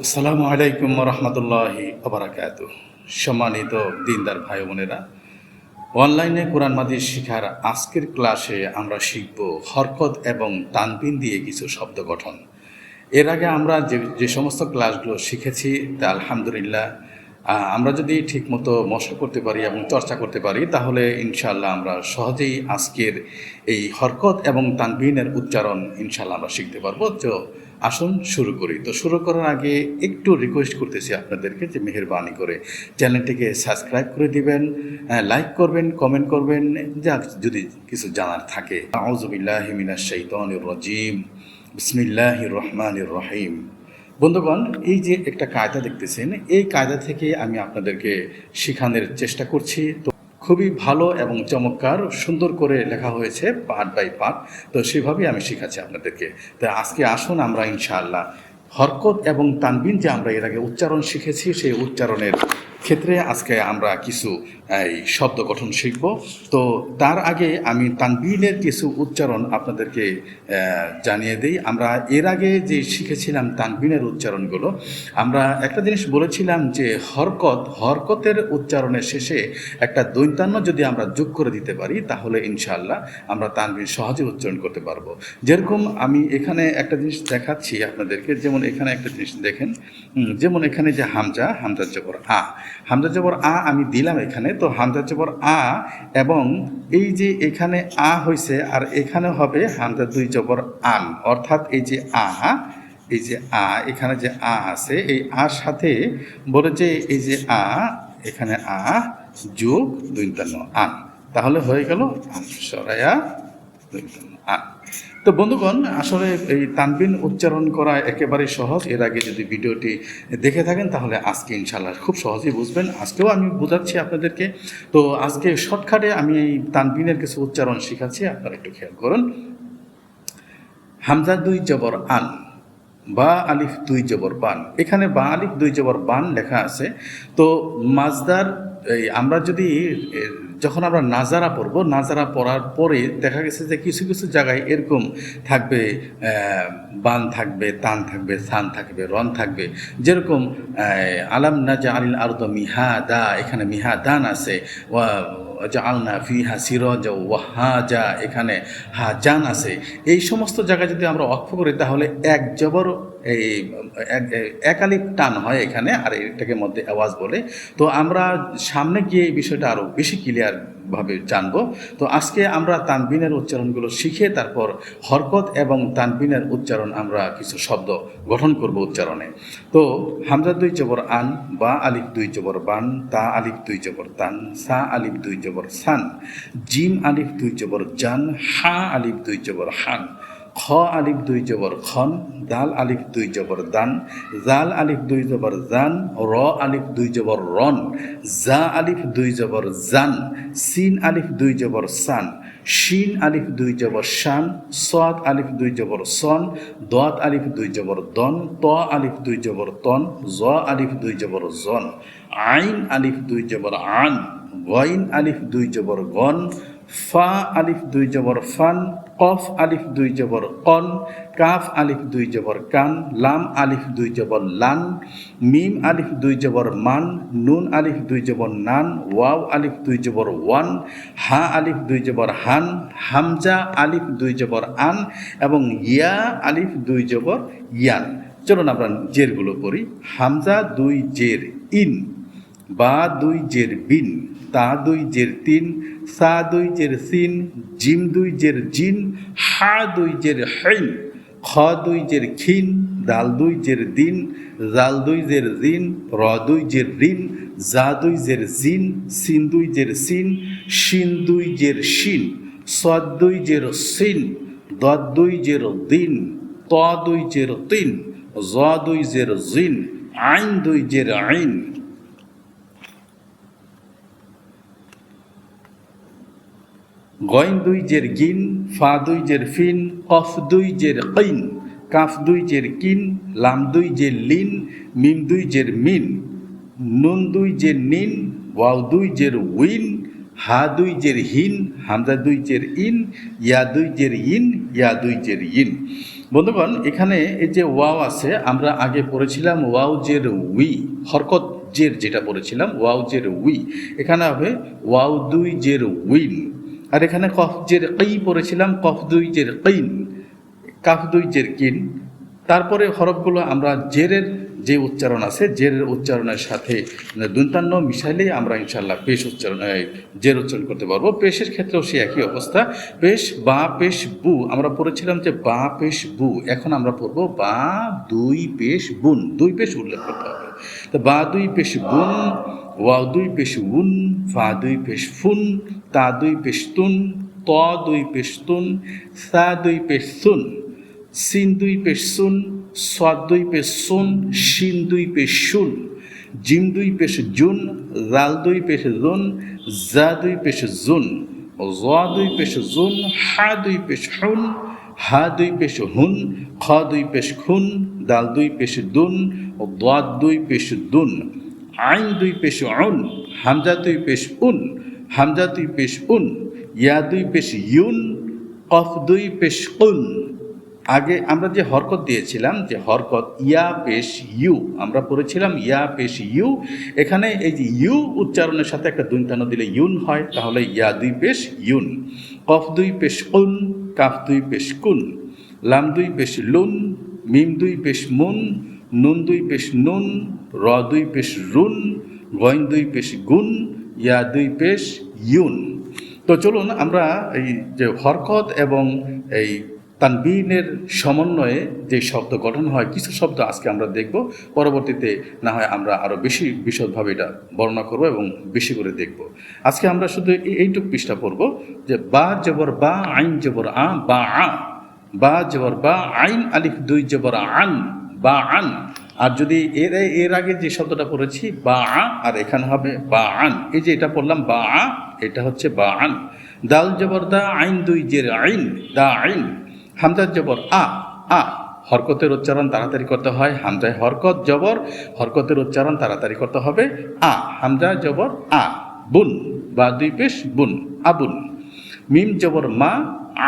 আসসালামু আলাইকুম রহমতুল্লাহি আবরাকাতুহ। সম্মানিত দিনদার ভাই বোনেরা, অনলাইনে কোরআন মাজিদ শিখার আজকের ক্লাসে আমরা শিখব হরকত এবং তানবিন দিয়ে কিছু শব্দ গঠন। এর আগে আমরা যে সমস্ত ক্লাসগুলো শিখেছি তা আলহামদুলিল্লাহ আমরা যদি ঠিকমতো মশক করতে পারি এবং চর্চা করতে পারি তাহলে ইনশাআল্লাহ আমরা সহজেই আজকের এই হরকত এবং তানবিনের উচ্চারণ ইনশাআল্লাহ আমরা শিখতে পারবো। তো আসুন শুরু করি। তো শুরু করার আগে একটু রিকোয়েস্ট করতেছি আপনাদেরকে যে মেহেরবানি করে চ্যানেলটিকে সাবস্ক্রাইব করে দিবেন, লাইক করবেন, কমেন্ট করবেন, যা যদি কিছু জানার থাকে। আউযু বিল্লাহি মিনাশ শাইতানির রাজিম, বিসমিল্লাহির রহমানির রহিম। বন্ধুগণ, এই যে একটা কায়দা দেখতেছেন, এই কায়দা থেকে আমি আপনাদেরকে শেখানোর চেষ্টা করছি। তো খুবই ভালো এবং চমৎকার সুন্দর করে লেখা হয়েছে পার্ট বাই পার্ট। তো সেভাবেই আমি শেখাচ্ছি আপনাদেরকে। তো আজকে আসুন আমরা ইনশাআল্লাহ হরকত এবং তানবিন যে আমরা এর আগে উচ্চারণ শিখেছি সেই উচ্চারণের ক্ষেত্রে আজকে আমরা কিছু এই শব্দ গঠন শিখব। তো তার আগে আমি তানবিনের কিছু উচ্চারণ আপনাদেরকে জানিয়ে দিই। আমরা এর আগে যে শিখেছিলাম তানবিনের উচ্চারণগুলো, আমরা একটা জিনিস বলেছিলাম যে হরকতের উচ্চারণের শেষে একটা দৈন্তান্ন যদি আমরা যোগ করে দিতে পারি তাহলে ইনশাআল্লাহ আমরা তানবিন সহজে উচ্চারণ করতে পারবো। যেরকম আমি এখানে একটা জিনিস দেখাচ্ছি আপনাদেরকে, যেমন এখানে একটা জিনিস দেখেন, যেমন এখানে যে হামজা জবর আ, হামজা জবর আ আমি দিলাম এখানে। তো হামজা জবর আ এবং এই যে এখানে আ হয়েছে আর এখানে হবে হামজা দুই জবর আন, অর্থাৎ এই যে এই যে এখানে যে আছে এই আর সাথে বলে যে এই যে এখানে যোগ দৈন্তান্ন আন, তাহলে হয়ে গেল সরায়া দৈন্তান্ন আন। তো বন্ধুগণ, আসলে এই তানবিন উচ্চারণ করা একেবারে সহজ। এর আগে যদি ভিডিওটি দেখে থাকেন তাহলে আজকে ইনশাআল্লাহ খুব সহজেই বুঝবেন। আজকেও আমি বোঝাচ্ছি আপনাদেরকে। তো আজকে শর্টকাটে আমি এই তানবিনের কিছু উচ্চারণ শিখাচ্ছি, আপনারা একটু খেয়াল করুন। হামজা দুই জবর আন, বা আলিফ দুই জবর বান। এখানে বা আলিফ দুই জবর বান লেখা আছে। তো মাজদার আমরা যদি যখন আমরা নাজারা পড়ব, নাজারা পড়ার পরে দেখা গেছে যে কিছু কিছু জায়গায় এরকম থাকবে, বান থাকবে, তান থাকবে, সান থাকবে, রন থাকবে। যেরকম আলাম নাজা আলিল আরদ মিহাদা, এখানে মিহাদান আছে। জাআলনা ফিহা সিরাজা ওয়াহাজা, এখানে হাজান আছে। এই সমস্ত জায়গায় যদি আমরা অক্ষ করি তাহলে এক জবর এই এক আলিফ টান হয় এখানে, আর এটাকে মধ্যে আওয়াজ বলে। তো আমরা সামনে গিয়ে এই বিষয়টা আরও বেশি ক্লিয়ারভাবে জানবো। তো আজকে আমরা তানবিনের উচ্চারণগুলো শিখে তারপর হরকত এবং তানবিনের উচ্চারণ আমরা কিছু শব্দ গঠন করব উচ্চারণে। তো হামজা দুই জবর আন, বা আলিফ দুই জবর বান, তা আলিফ দুই জবর তান, সা আলিফ দুই জবর সান, জিম আলিফ দুই জবর জান, হা আলিফ দুই জবর হান, খ আলিফ দুই জবর খন, দাল আলিফ দুই জবর দান, জাল আলিফ দুই জবর জান, র আলিফ দুই জবর রন, জা আলিফ দুই জবর জান, সিন আলিফ দুই জবর সান, শিন আলিফ দুই জবর শান, সদ আলিফ দুই জবর সন, দত আলিফ দুই জবর দন, ত আলিফ দুই জবর তন, জ আলিফ দুই জবর জন, আইন আলিফ দুই জবর আন, গইন আলিফ দুই জবর গন, ফা আলিফ দুই জবর ফান, কফ আলিফ দুই জবর কন, কাফ আলিফ দুই জবর কান, লাম আলিফ দুই জবর লান, মিম আলিফ দুই জবর মান, নুন আলিফ দুই জবর নান, ওয়াও আলিফ দুই জবর ওয়ান, হা আলিফ দুই জবর হান, হামজা আলিফ দুই জবর আন এবং ইয়া আলিফ দুই জবর ইয়ান। চলুন আমরা জেরগুলো করি। হামজা দুই জের ইন, বা দুই জের বিন, তা দুই জের তিন, সা দুই জের সিন, জিম দুই জের জিন, হা দুই জের হাইন, খ দুই জের খিন, দাল দুই জের দিন, জাল দুই জের জিন, র দুই জের রিন, জা দুই জের জিন, সিন দুই জের সিন, শিন দুই জের শিন, সদ দুই জের সিন, দদ দুই জের দিন, ত দুই জের তিন, জ দুই জের জিন, আইন দুই জের আইন। গইন দুই জের গিন, ফা দুই জের ফিন, কফ দুই জের কিন, কাফ দুই জের কিন, লাম দুই জের লিন, মিম দুই জের মিন, নুন দুই জের নিন, ওয়াও দুই জের উইন, হা দুই জের হিন, হামজা দুই জের ইন, ইয়া দুই জের ইন, ইয়া দুই জের ইন। বন্ধুগণ, এখানে এই যে ওয়াও আছে, আমরা আগে পড়েছিলাম ওয়াও জের উই, হরকত জের যেটা পড়েছিলাম ওয়াও জের উই, এখানে হবে ওয়াও দুই জের উইন। আর এখানে কফ জের কই পড়েছিলাম, কফ দুই জের কিন, কাফ দুই জের কিন। তারপরে হরফগুলো আমরা জেরের যে উচ্চারণ আছে, জেরের উচ্চারণের সাথে দন্তান্ন মিশাইলেই আমরা ইনশাল্লাহ পেশ উচ্চারণ জের উচ্চারণ করতে পারবো। পেশের ক্ষেত্রেও সে একই অবস্থা। পেশ বা পেশ বু আমরা পড়েছিলাম যে বা পেশ বু, এখন আমরা পড়বো বা দুই পেশ বুন, দুই পেশ উল্লেখ করতে হবে। তো বা দুই পেশ বুন, ওয়াও দুই পেশ উন, ফা দুই পেশ ফুন, তা দুই পেশ তুন, ত দুই পেশ তুন, সা দুই পেশ সুন, সিন দুই পেশ সুন, সাদ দুই পেশ সুন, শিন দুই পেশ শুন, জিম দুই পেশ জুন, জাল দুই পেশ জুন, জা দুই পেশ জুন, জ দুই পেশ জুন, হা দুই পেশ হুন, হা দুই পেশ হুন, খ দুই পেশ খুন, দাল দুই পেশ দুন, দাদ দুই পেশ দুন, আইন দুই পেশ উন, হামজা দুই পেশ উন, হামজা দুই পেশ উন, ইয়া দুই পেশ ইউন, কফ দুই পেশ কুন। আগে আমরা যে হরকত দিয়েছিলাম, যে হরকত ইয়া পেশ ইউ, আমরা পড়েছিলাম ইয়া পেশ ইউ। এখানে এই যে ইউ উচ্চারণের সাথে একটা দন্তান্ন দিলে ইউন হয়, তাহলে ইয়া দুই পেশ ইউন। কফ দুই পেশ কুন, কাফ দুই পেশ কুন, লাম দুই পেশ লুন, মিম দুই পেশ মুন, নুন দুই পেশ নুন, র দুই পেশ রুন, গইন দুই পেশ গুন, ইয়া দুই পেশ ইউন। তো চলুন আমরা এই যে হরকত এবং এই তানবিনের সমন্বয়ে যে শব্দ গঠন হয়, কিছু শব্দ আজকে আমরা দেখব, পরবর্তীতে না হয় আমরা আরও বেশি বিশদভাবে এটা বর্ণনা করব এবং বেশি করে দেখব। আজকে আমরা শুধু এইটুক পৃষ্ঠা পড়ব যে বা জবর বা, আইন জবর আ, বা আ, বা জবর বা, আইন আলিফ দুই জবর আন, বা আন। আর যদি এর আগে যে শব্দটা পড়েছি বা আ, আর এখানে হবে বা আন, এই যে এটা পড়লাম বা আ, এটা হচ্ছে বা আন। দাল জবর দা, আইন দুই জের আইন, দা আইন। হামজার জবর আ, আ, হরকতের উচ্চারণ তাড়াতাড়ি করতে হয়, হামজায় হরকত জবর, হরকতের উচ্চারণ তাড়াতাড়ি করতে হবে, আ, হামজা জবর আ, বুন, বা দুই পেশ বুন, আবুন। মিম জবর মা,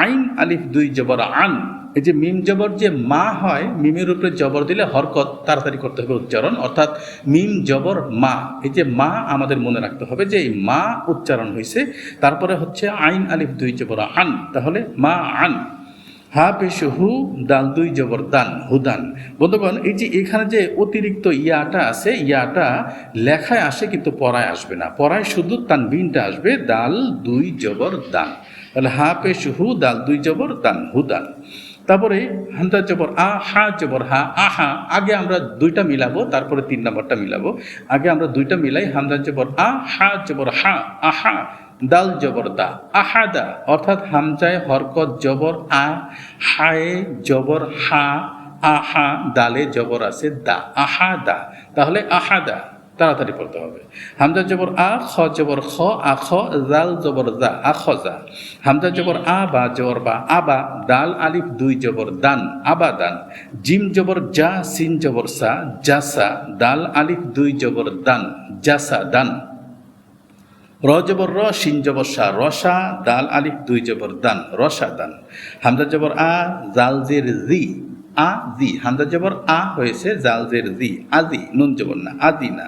আইন আলিফ দুই জবর আন। এই যে মিম জবর যে মা হয়, মিমের উপরে জবর দিলে হরকত তাড়াতাড়ি করতে হবে উচ্চারণ, অর্থাৎ মিম জবর মা। এই যে মা আমাদের মনে রাখতে হবে যে এই মা উচ্চারণ হয়েছে, তারপরে হচ্ছে আইন আলিফ দুই জবর আন, তাহলে মা আন। হা পেশ হু, দাল দুই জবর দান, হুদান। বন্ধুগণ, এই যে এখানে যে অতিরিক্ত ইয়াটা আছে, ইয়াটা লেখায় আসে কিন্তু পড়ায় আসবে না, পড়ায় শুধু তানবিনটা আসবে, দাল দুই জবর দান। তাহলে হা পেশ হু, দাল দুই জবর দান, হুদান। তারপরে হামজা জবর আ, হা জবর হা, আহা। আগে আমরা দুইটা মিলাবো, তারপরে তিন নম্বরটা মিলাবো। আগে আমরা দুইটা মিলাই, হামজা জবর আ, হা জবর হা, আহা। দাল জবর দা, আহাদা, অর্থাৎ হামজায় হরকত জবর আ, হায়ে জবর হা, আহা, দালে জবর আছে দা, আহাদা, তাহলে আহাদা তাড়াতাড়ি পড়তে হবে। হামজা জবর আ, খ জবর খ, আখ, জাল জবর দা, আখজা। হামজা জবর আ, বা জবর বা, আবা। দাল আলিফ দুই জবর দান, আবাদান। জিম জবর জা, সিন জবর সা, জাসা। দাল আলিফ দুই জবর দান, জাসা দান। র জবর র, শিন জবর সা, রসা। দাল আলিফ দুই জবর দান, রসা দান। হামজা জবর আ, জাল জের জি, আ জি। হামজা জবর আ হয়েছে, জাল জের জি, আজি, নুন জবর না, আদি না।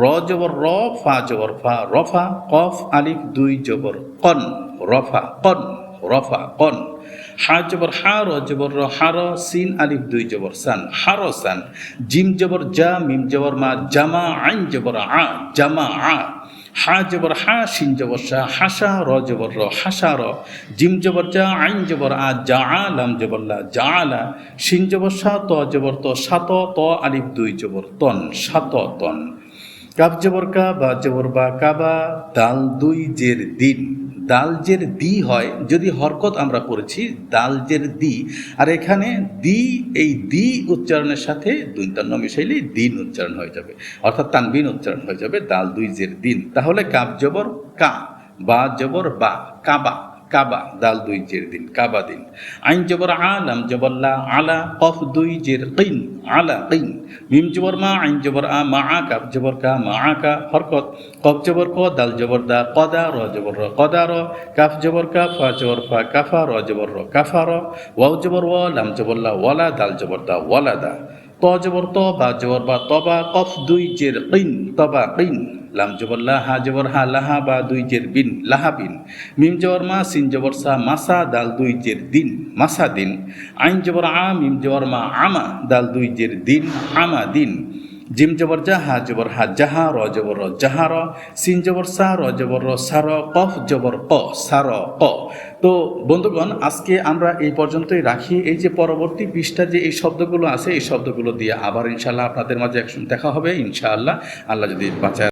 র জবর র, ফা জবর ফা, রফা। কফ আলিফ দুই জবর কন, রফা কন, রফা কন। হা জবর হা, র জবর র, হার। সিন আলিফ দুই জবর সান, হারসান। জিম জবর যা, মিম জবর মা, জামা। আইন জবর আ, জামা আ। হা জবর হা, শিন জবর সা, হাসা। র জবর র, হাসা র। জিম জবর যা, আইন জবর আ, জা, লাম জবর লা, জা আলা। শিন জবর সা, ত জবর ত, সাত। ত আলিফ দুই জবর তন, সাত তন। কাব জবর কা, বা জবর বা, কাবা। দাল দুই জের দিন, দাল জের দি হয় যদি হরকত আমরা পড়েছি, দাল জের দি। আর এখানে দি, এই দি উচ্চারণের সাথে দন্তান্ন মিশাইলেই দিন উচ্চারণ হয়ে যাবে, অর্থাৎ তানবিন উচ্চারণ হয়ে যাবে, দাল দুই জের দিন। তাহলে কাব জবর কা, বা জবর বা, কাবা। কাবা দাল দুই জের দিন কাবা দিন। আইন জবর আ লাম জবর লা আলা কফ দুই জের কিন আলা কিন। মিম জবর মা আইন জবর আ মা আ কাফ জবর কা মা আ কা হরকত। কফ জবর ক দাল জবর দা কদা র জবর র কদা র। কাফ জবর কা ফা জবর ফা কাফা র জবর র কাফা র। ওয়াও জবর ওয়া লাম জবর লা ওয়ালা দাল জবর দা ওয়ালা দা। ত জবর ত বা জবর বা তবা কফ দুই জের কিন তবা কিন। লাম জবর লা হা জবর হা লাহা বা দুই জের বিন লাহা বিন। মিম জবর মা সিন জবর সা মাসা দাল দুই জের দিন মাসা দিন। আইন জবর আ মিম জবর মা আমা দাল দুই জের দিন আমা দিন। জিম জবর জা হা জবর হা জাহা র জবর র জাহা র। সিন জবর সা র জবর র সার কফ জবর ক সার ক। তো বন্ধুগণ, আজকে আমরা এই পর্যন্তই রাখি। এই যে পরবর্তী পৃষ্ঠা যে এই শব্দগুলো আছে এই শব্দগুলো দিয়ে আবার ইনশাআল্লাহ আপনাদের মাঝে দেখা হবে ইনশাআল্লাহ, আল্লাহ যদি বাঁচায়।